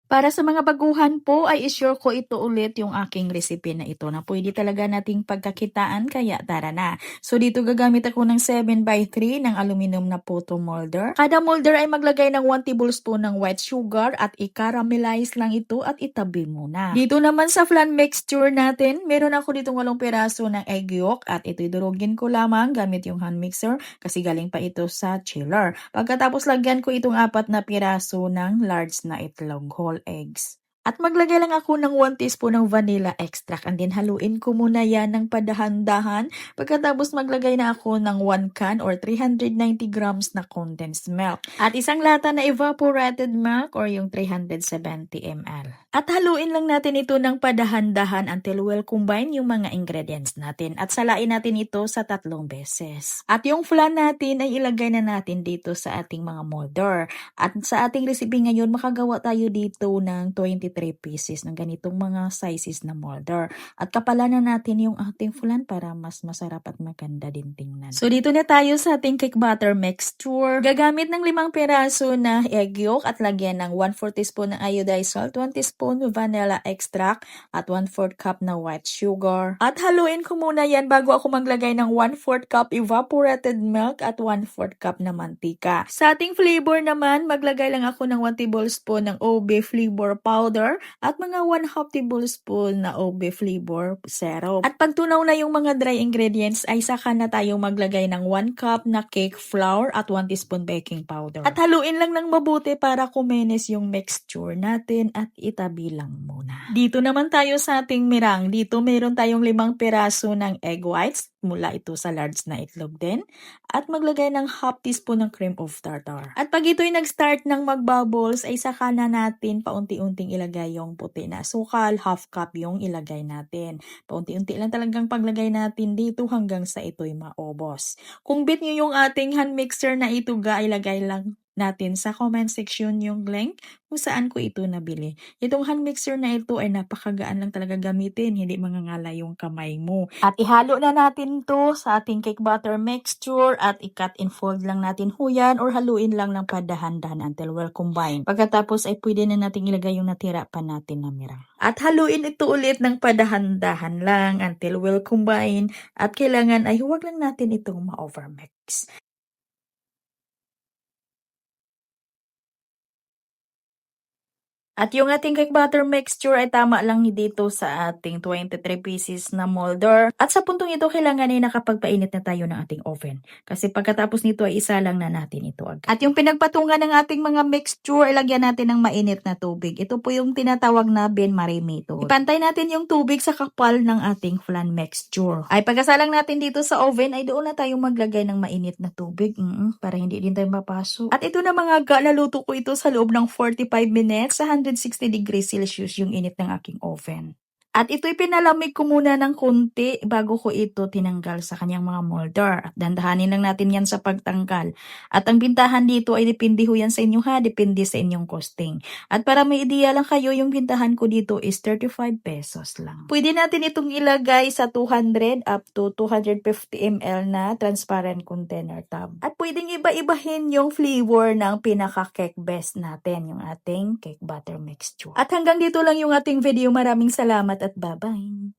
Para sa mga baguhan po ay i-share ko ito ulit yung aking recipe na ito na pwede talaga nating pagkakitaan kaya tara na. So dito gagamit ako ng 7x3 ng aluminum na photo molder. Kada molder ay maglagay ng 1 tablespoon ng white sugar at i-caramelize lang ito at itabi muna. Dito naman sa flan mixture natin, meron ako ditong 8 piraso ng egg yolk at ito idurugin ko lamang gamit yung hand mixer kasi galing pa ito sa chiller. Pagkatapos lagyan ko itong 4 na piraso ng large na itlog whole eggs. At maglagay lang ako ng 1 teaspoon ng vanilla extract and then haluin ko muna yan ng padahan-dahan. Pagkatapos maglagay na ako ng 1 can or 390 grams na condensed milk. At isang lata na evaporated milk or yung 370 ml. At haluin lang natin ito ng padahan-dahan until well combine yung mga ingredients natin. At salain natin ito sa 3 beses. At yung flan natin ay ilagay na natin dito sa ating mga molder. At sa ating recipe ngayon, makagawa tayo dito ng 23 pieces ng ganitong mga sizes na molder. At kapalanan natin yung ating flan para mas masarap at maganda din tingnan. So dito na tayo sa ating cake batter mixture. Gagamit ng 5 peraso na egg yolk at lagyan ng 1/4 teaspoon ng iodized salt, 1 teaspoon vanilla extract at 1/4 cup na white sugar. At haluin ko muna yan bago ako maglagay ng 1/4 cup evaporated milk at 1/4 cup na mantika. Sa ating flavor naman, maglagay lang ako ng 1 tablespoon ng OB flavor powder at mga 1/2 tablespoon na OB flavor syrup. At pagtunaw na yung mga dry ingredients ay saka na tayong maglagay ng 1 cup na cake flour at 1 teaspoon baking powder. At haluin lang ng mabuti para kumenes yung mixture natin at itabi lang muna. Dito naman tayo sa ating mirang. Dito meron tayong 5 piraso ng egg whites mula ito sa large na itlog din. At maglagay ng 1/2 teaspoon ng cream of tartar. At pag ito'y nag-start ng mag-bubbles ay saka na natin paunti-unting ilagay yung puti na asukal, 1/2 cup yung ilagay natin. Paunti-unti lang talagang paglagay natin dito hanggang sa ito'y maubos. Kung bit nyo yung ating hand mixer na ito ilagay lang natin sa comment section yung link kung saan ko ito nabili. Itong hand mixer na ito ay napakagaan lang talaga gamitin, hindi mangangala yung kamay mo. At ihalo na natin to sa ating cake batter mixture at i-cut and fold lang natin huyan or haluin lang ng padahan-dahan until well combined. Pagkatapos ay pwede na natin ilagay yung natira pa natin na mirang. At haluin ito ulit ng padahan-dahan lang until well combined at kailangan ay huwag lang natin itong ma-overmix. At yung ating cake batter mixture ay tama lang dito sa ating 23 pieces na molder. At sa puntong ito, kailangan ay nakapagpainit na tayo ng ating oven. Kasi pagkatapos nito ay isa lang na natin ito agad. At yung pinagpatungan ng ating mga mixture, ilagyan natin ng mainit na tubig. Ito po yung tinatawag na bain-marie method. Ipantay natin yung tubig sa kapal ng ating flan mixture. Ay pagkasalang natin dito sa oven, ay doon na tayo maglagay ng mainit na tubig. Para hindi din tayo mapasok. At ito na mga naluto ko ito sa loob ng 45 minutes sa 160 degrees Celsius yung init ng aking oven. At ito'y pinalamig ko muna ng konti bago ko ito tinanggal sa kanyang mga molder. At dandahanin lang natin yan sa pagtanggal. At ang bintahan dito ay depende ho yan sa inyo ha, depende sa inyong costing. At para may ideya lang kayo, yung bintahan ko dito is 35 pesos lang. Pwede natin itong ilagay sa 200 up to 250 ml na transparent container tub. At pwedeng iba-ibahin yung flavor ng pinaka-cake best natin, yung ating cake batter mixture. At hanggang dito lang yung ating video. Maraming salamat at bye-bye!